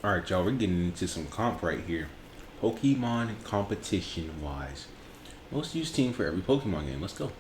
Alright, y'all, we're getting into some comp right here. Pokemon competition wise. Most used team for every Pokemon game. Let's go.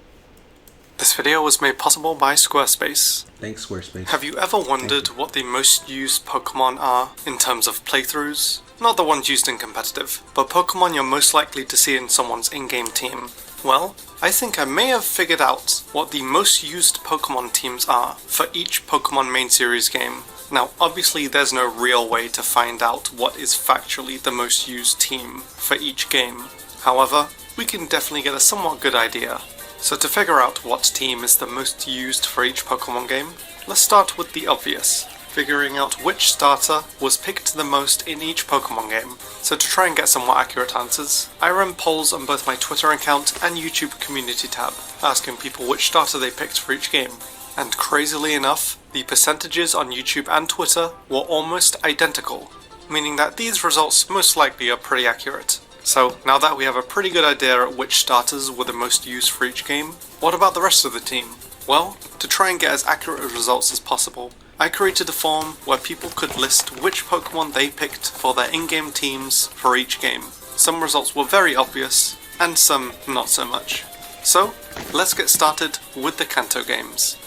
This video was made possible by Squarespace. Thanks, Squarespace. Have you ever wondered what the most used Pokemon are in terms of playthroughs? Not the ones used in competitive, but Pokemon you're most likely to see in someone's in-game team. Well, I think I may have figured out what the most used Pokemon teams are for each Pokemon main series game. Now, obviously there's no real way to find out what is factually the most used team for each game. However, we can definitely get a somewhat good idea. So to figure out what team is the most used for each Pokemon game, let's start with the obvious, figuring out which starter was picked the most in each Pokemon game. So to try and get some more accurate answers, I ran polls on both my Twitter account and YouTube community tab, asking people which starter they picked for each game. And crazily enough, the percentages on YouTube and Twitter were almost identical, meaning that these results most likely are pretty accurate. So now that we have a pretty good idea at which starters were the most used for each game, what about the rest of the team? Well, to try and get as accurate results as possible, I created a form where people could list which Pokemon they picked for their in-game teams for each game. Some results were very obvious, and some not so much. So, let's get started with the Kanto games.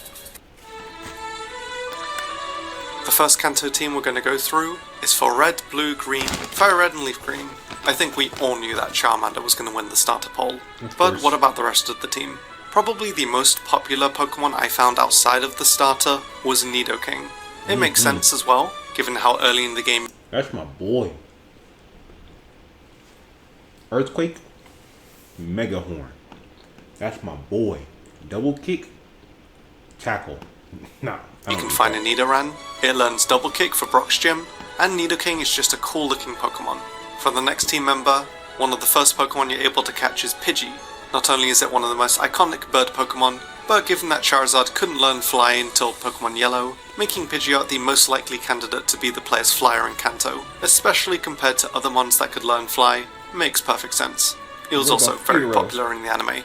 The first Kanto team we're going to go through is for Red, Blue, Green, Fire Red and Leaf Green. I think we all knew that Charmander was going to win the starter poll. But what about the rest of the team? Probably the most popular Pokemon I found outside of the starter was Nidoking. It makes sense as well, given how early in the game. That's my boy. Earthquake, Mega Horn. That's my boy. Double kick, tackle. Nah. You can find a Nidoran, it learns Double Kick for Brock's Gym, and Nidoking is just a cool looking Pokemon. For the next team member, one of the first Pokemon you're able to catch is Pidgey. Not only is it one of the most iconic bird Pokemon, but given that Charizard couldn't learn Fly until Pokemon Yellow, making Pidgeot the most likely candidate to be the player's flyer in Kanto, especially compared to other mons that could learn Fly, makes perfect sense. It was also very popular in the anime.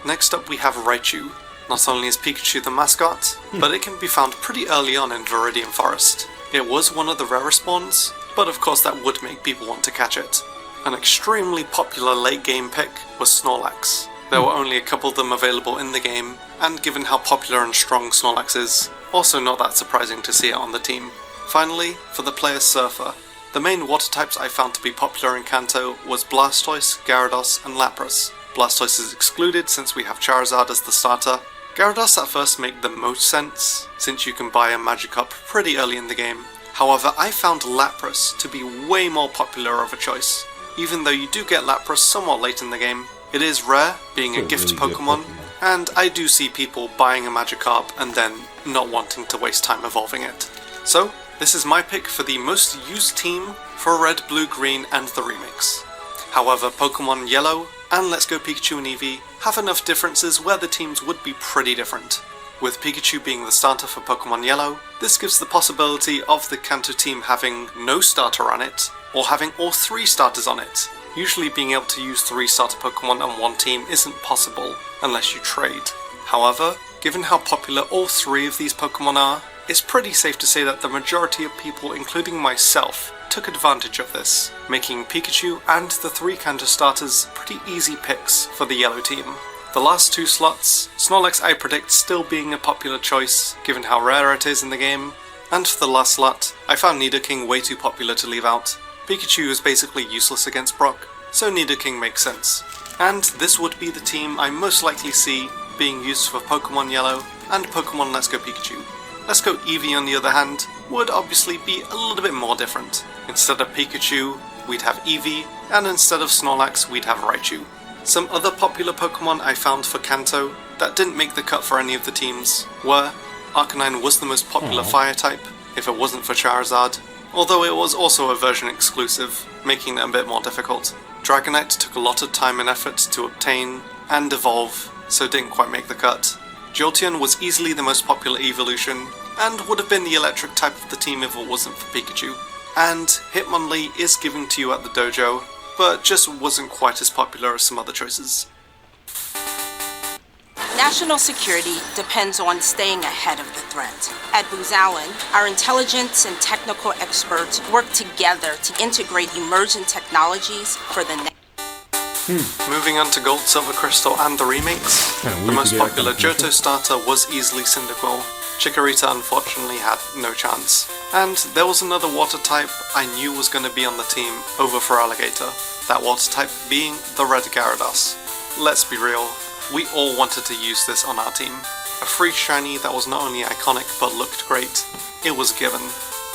Next up we have Raichu. Not only is Pikachu the mascot, but it can be found pretty early on in Viridian Forest. It was one of the rarer spawns, but of course that would make people want to catch it. An extremely popular late game pick was Snorlax. There were only a couple of them available in the game, and given how popular and strong Snorlax is, also not that surprising to see it on the team. Finally, for the player's Surfer, the main water types I found to be popular in Kanto was Blastoise, Gyarados and Lapras. Blastoise is excluded since we have Charizard as the starter. Gyarados at first make the most sense, since you can buy a Magikarp pretty early in the game. However, I found Lapras to be way more popular of a choice. Even though you do get Lapras somewhat late in the game, it is rare, being a gift really Pokemon, and I do see people buying a Magikarp and then not wanting to waste time evolving it. So, this is my pick for the most used team for Red, Blue, Green and the remix. However, Pokemon Yellow and Let's Go Pikachu and Eevee have enough differences where the teams would be pretty different. With Pikachu being the starter for Pokemon Yellow, this gives the possibility of the Kanto team having no starter on it, or having all three starters on it. Usually being able to use 3 starter Pokemon on one team isn't possible, unless you trade. However, given how popular all 3 of these Pokemon are, it's pretty safe to say that the majority of people, including myself, took advantage of this, making Pikachu and the 3 Kanto starters pretty easy picks for the yellow team. The last 2 slots, Snorlax I predict still being a popular choice, given how rare it is in the game, and for the last slot, I found Nidoking way too popular to leave out. Pikachu is basically useless against Brock, so Nidoking makes sense. And this would be the team I most likely see being used for Pokemon Yellow and Pokemon Let's Go Pikachu. Let's Go Eevee on the other hand would obviously be a little bit more different. Instead of Pikachu, we'd have Eevee, and instead of Snorlax, we'd have Raichu. Some other popular Pokemon I found for Kanto that didn't make the cut for any of the teams were Arcanine was the most popular fire type, if it wasn't for Charizard, although it was also a version exclusive, making it a bit more difficult. Dragonite took a lot of time and effort to obtain and evolve, so didn't quite make the cut. Jolteon was easily the most popular evolution, and would have been the electric type of the team if it wasn't for Pikachu. And Hitmonlee is given to you at the dojo, but just wasn't quite as popular as some other choices. National security depends on staying ahead of the threat. At Booz Allen, our intelligence and technical experts work together to integrate emergent technologies for the next. Moving on to Gold, Silver Crystal and the remakes, the most popular Johto starter was easily Cyndaquil. Chikorita unfortunately had no chance. And there was another water type I knew was going to be on the team over Feraligatr, that water type being the Red Gyarados. Let's be real, we all wanted to use this on our team. A free shiny that was not only iconic but looked great. It was given.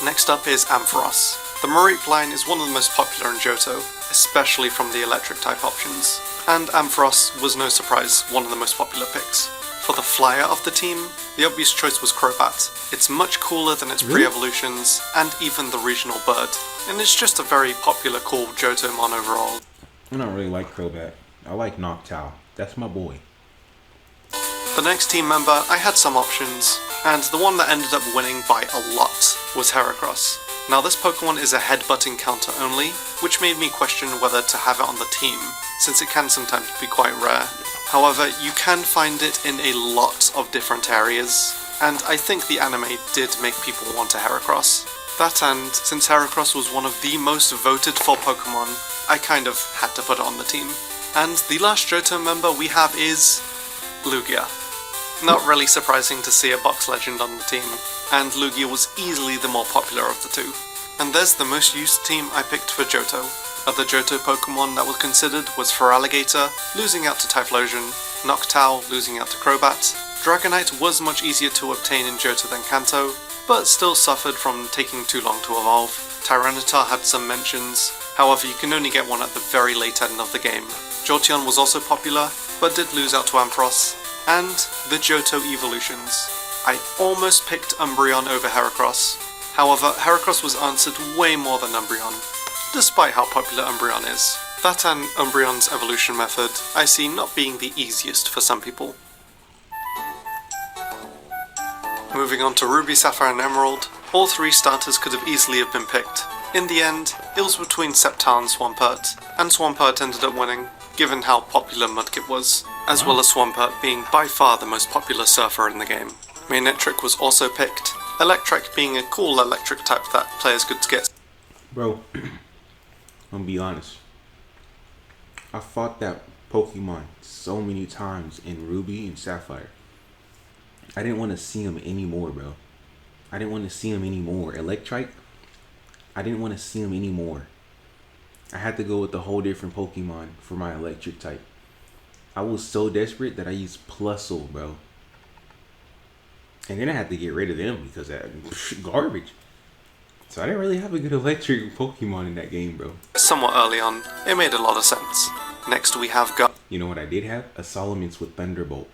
Next up is Ampharos. The Mareep line is one of the most popular in Johto, especially from the electric type options, and Ampharos was no surprise one of the most popular picks. For the flyer of the team, the obvious choice was Crobat. It's much cooler than its pre-evolutions, and even the regional bird, and it's just a very popular cool Johtomon overall. I don't really like Crobat. I like Noctowl. That's my boy. The next team member, I had some options, and the one that ended up winning by a lot was Heracross. Now this Pokemon is a headbutting counter only, which made me question whether to have it on the team, since it can sometimes be quite rare. However, you can find it in a lot of different areas, and I think the anime did make people want a Heracross. That and, since Heracross was one of the most voted for Pokemon, I kind of had to put it on the team. And the last Johto member we have is Lugia. Not really surprising to see a box legend on the team, and Lugia was easily the more popular of the two. And there's the most used team I picked for Johto. Other Johto Pokemon that was considered was Feraligatr, losing out to Typhlosion, Noctowl losing out to Crobat. Dragonite was much easier to obtain in Johto than Kanto, but still suffered from taking too long to evolve. Tyranitar had some mentions, however you can only get one at the very late end of the game. Jolteon was also popular, but did lose out to Ampharos. And the Johto evolutions. I almost picked Umbreon over Heracross, however Heracross was answered way more than Umbreon, despite how popular Umbreon is. That and Umbreon's evolution method I see not being the easiest for some people. Moving on to Ruby, Sapphire and Emerald, all three starters could have easily have been picked. In the end, it was between Sceptile and Swampert ended up winning, given how popular Mudkip was, as well as Swampert being by far the most popular surfer in the game. Manectric was also picked, Electrike being a cool electric type that players could get. Bro, I'm gonna be honest. I fought that Pokemon so many times in Ruby and Sapphire. I didn't want to see him anymore, bro. I didn't want to see him anymore. Electrike, I didn't want to see him anymore. I had to go with a whole different Pokemon for my electric type. I was so desperate that I used Plusle, bro. And then I had to get rid of them because that garbage. So I didn't really have a good electric Pokemon in that game, bro. Somewhat early on, it made a lot of sense. Next we have You know what I did have? a Salamence with Thunderbolt.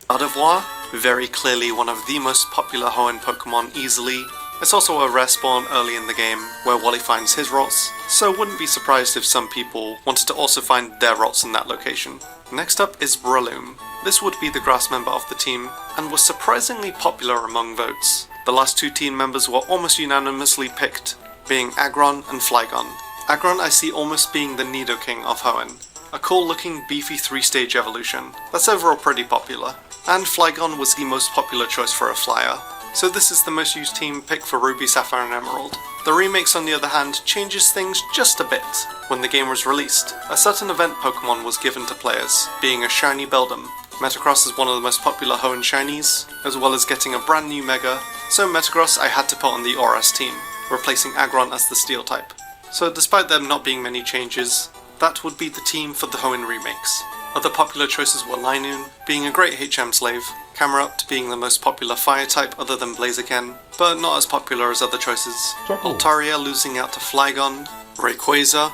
Gardevoir, very clearly one of the most popular Hoenn Pokemon easily. It's also a rare spawn early in the game, where Wally finds his rots, so wouldn't be surprised if some people wanted to also find their rots in that location. Next up is Breloom. This would be the grass member of the team, and was surprisingly popular among votes. The last two team members were almost unanimously picked, being Aggron and Flygon. Aggron I see almost being the Nidoking of Hoenn, a cool looking beefy 3-stage evolution that's overall pretty popular. And Flygon was the most popular choice for a flyer, so this is the most used team pick for Ruby, Sapphire and Emerald. The remakes on the other hand changes things just a bit. When the game was released, a certain event Pokemon was given to players, being a shiny Beldum. Metagross is one of the most popular Hoenn shinies, as well as getting a brand new Mega, so Metagross I had to put on the ORAS team, replacing Aggron as the Steel type. So despite there not being many changes, that would be the team for the Hoenn remakes. Other popular choices were Linoone, being a great HM slave, Camerupt being the most popular fire type other than Blaziken, but not as popular as other choices, Altaria losing out to Flygon, Rayquaza,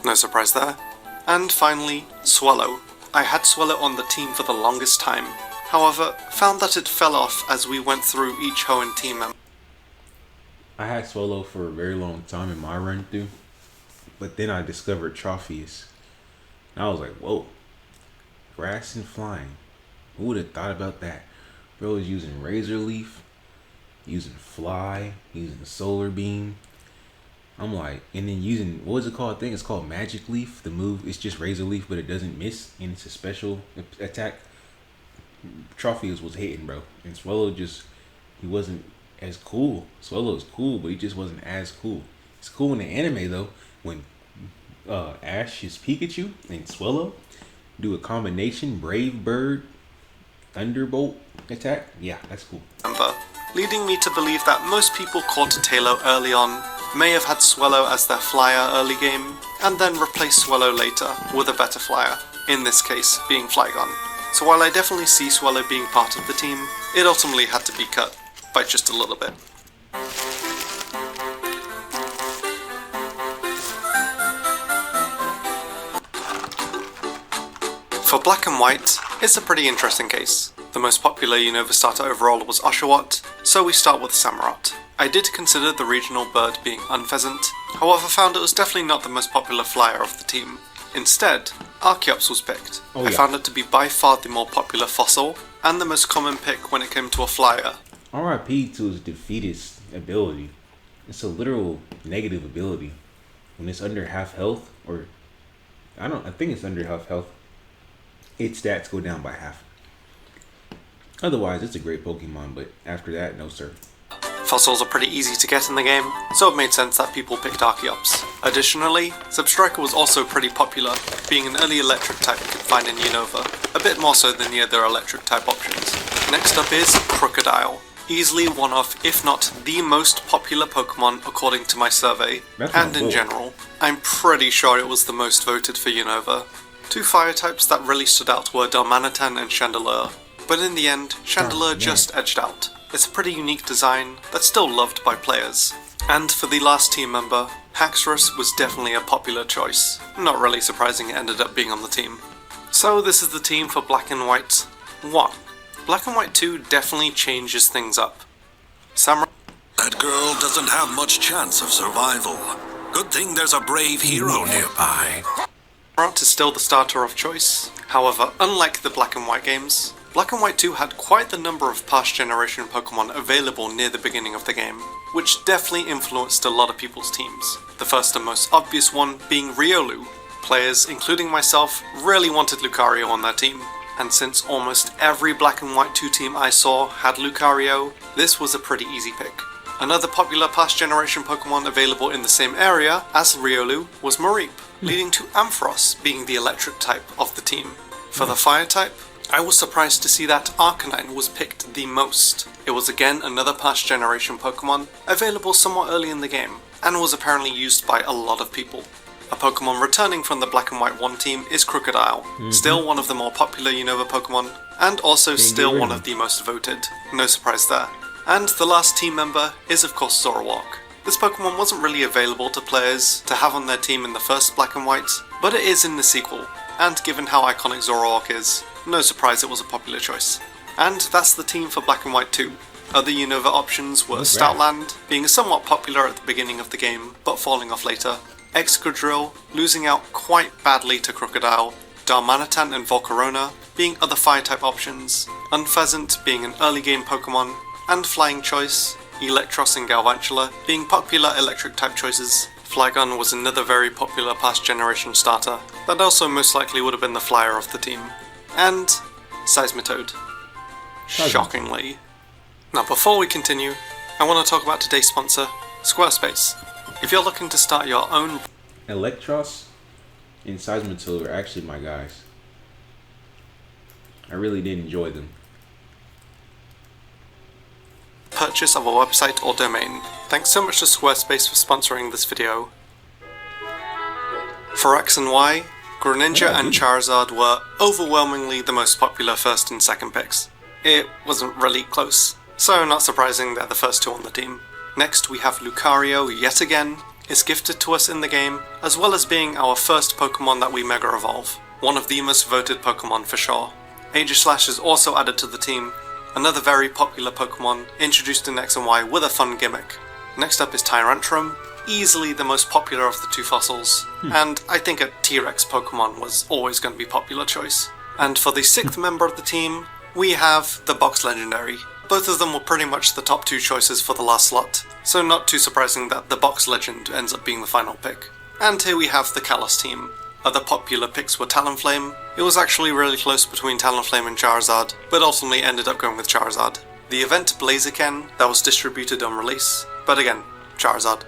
no surprise there, and finally, Swallow. I had Swallow on the team for the longest time, however, found that it fell off as we went through each Hoenn team member. I had Swallow for a very long time in my run through, but then I discovered Trophius. And I was like, whoa, grass and flying. Who would have thought about that? Bro was using Razor Leaf, using Fly, using Solar Beam. I'm like, and then using, what was it called? I think it's called Magic Leaf. The move, it's just Razor Leaf, but it doesn't miss, and it's a special attack. Trophius was hitting, bro. And Swallow just, he wasn't as cool. Swallow is cool, but he just wasn't as cool. It's cool in the anime, though, when Ash is Pikachu and Swallow do a combination Brave Bird Thunderbolt attack. Yeah, that's cool. Leading me to believe that most people caught a Taillow early on may have had Swallow as their flyer early game, and then replaced Swallow later with a better flyer, in this case being Flygon. So while I definitely see Swallow being part of the team, it ultimately had to be cut by just a little bit. For Black and White, it's a pretty interesting case. The most popular Unova starter overall was Oshawott, so we start with Samurott. I did consider the regional bird being Unpheasant, however found it was definitely not the most popular flyer of the team. Instead, Archeops was picked. I found it to be by far the more popular fossil, and the most common pick when it came to a flyer. RIP to his defeatist ability. It's a literal negative ability. When it's under half health, or I think it's under half health, its stats go down by half. Otherwise, it's a great Pokemon, but after that, no sir. Fossils are pretty easy to get in the game, so it made sense that people picked Archeops. Additionally, Substriker was also pretty popular, being an early electric type you could find in Unova, a bit more so than the other electric type options. Next up is Krookodile. Easily one of, if not the most popular Pokemon according to my survey, and in general. I'm pretty sure it was the most voted for Unova. Two fire types that really stood out were Darmanitan and Chandelure, but in the end, Chandelure just edged out. It's a pretty unique design that's still loved by players. And for the last team member, Haxorus was definitely a popular choice. Not really surprising it ended up being on the team. So this is the team for Black and White 1. Black and White 2 definitely changes things up. Samurai. That girl doesn't have much chance of survival. Good thing there's a brave hero nearby. Samurott is still the starter of choice. However, unlike the Black and White games, Black and White 2 had quite the number of past generation Pokemon available near the beginning of the game, which definitely influenced a lot of people's teams. The first and most obvious one being Riolu. Players, including myself, really wanted Lucario on their team, and since almost every Black and White 2 team I saw had Lucario, this was a pretty easy pick. Another popular past generation Pokemon available in the same area as Riolu was Mareep, leading to Ampharos being the electric type of the team. For the fire type, I was surprised to see that Arcanine was picked the most. It was again another past generation Pokemon, available somewhat early in the game, and was apparently used by a lot of people. A Pokemon returning from the Black and White 1 team is Krookodile, still one of the more popular Unova Pokemon, and also still one of the most voted, no surprise there. And the last team member is of course Zoroark. This Pokemon wasn't really available to players to have on their team in the first Black and White, but it is in the sequel, and given how iconic Zoroark is, no surprise it was a popular choice. And that's the team for Black and White 2. Other Unova options were Stoutland, being somewhat popular at the beginning of the game, but falling off later, Excadrill, losing out quite badly to Krookodile, Darmanitan and Volcarona being other fire-type options, Unpheasant being an early game Pokemon, and Flying Choice, Electros and Galvantula being popular electric-type choices. Flygon was another very popular past generation starter, that also most likely would have been the flyer of the team. And Seismitoad. Shockingly. Now before we continue, I want to talk about today's sponsor, Squarespace. If you're looking to start your own Electros and Seismitoad are actually my guys. I really did enjoy them. Purchase of a website or domain, thanks so much to Squarespace for sponsoring this video. For X and Y, Greninja and Charizard were overwhelmingly the most popular first and second picks. It wasn't really close, so not surprising they're the first two on the team. Next we have Lucario yet again. It's gifted to us in the game, as well as being our first Pokemon that we Mega Evolve. One of the most voted Pokemon for sure. Aegislash is also added to the team, another very popular Pokemon introduced in X and Y with a fun gimmick. Next up is Tyrantrum, easily the most popular of the two fossils, and I think a T-Rex Pokemon was always going to be a popular choice. And for the sixth member of the team, we have the Box Legendary. Both of them were pretty much the top two choices for the last slot, so not too surprising that the Box Legend ends up being the final pick. And here we have the Kalos team. Other popular picks were Talonflame. It was actually really close between Talonflame and Charizard, but ultimately ended up going with Charizard. The event Blaziken, that was distributed on release, but again, Charizard.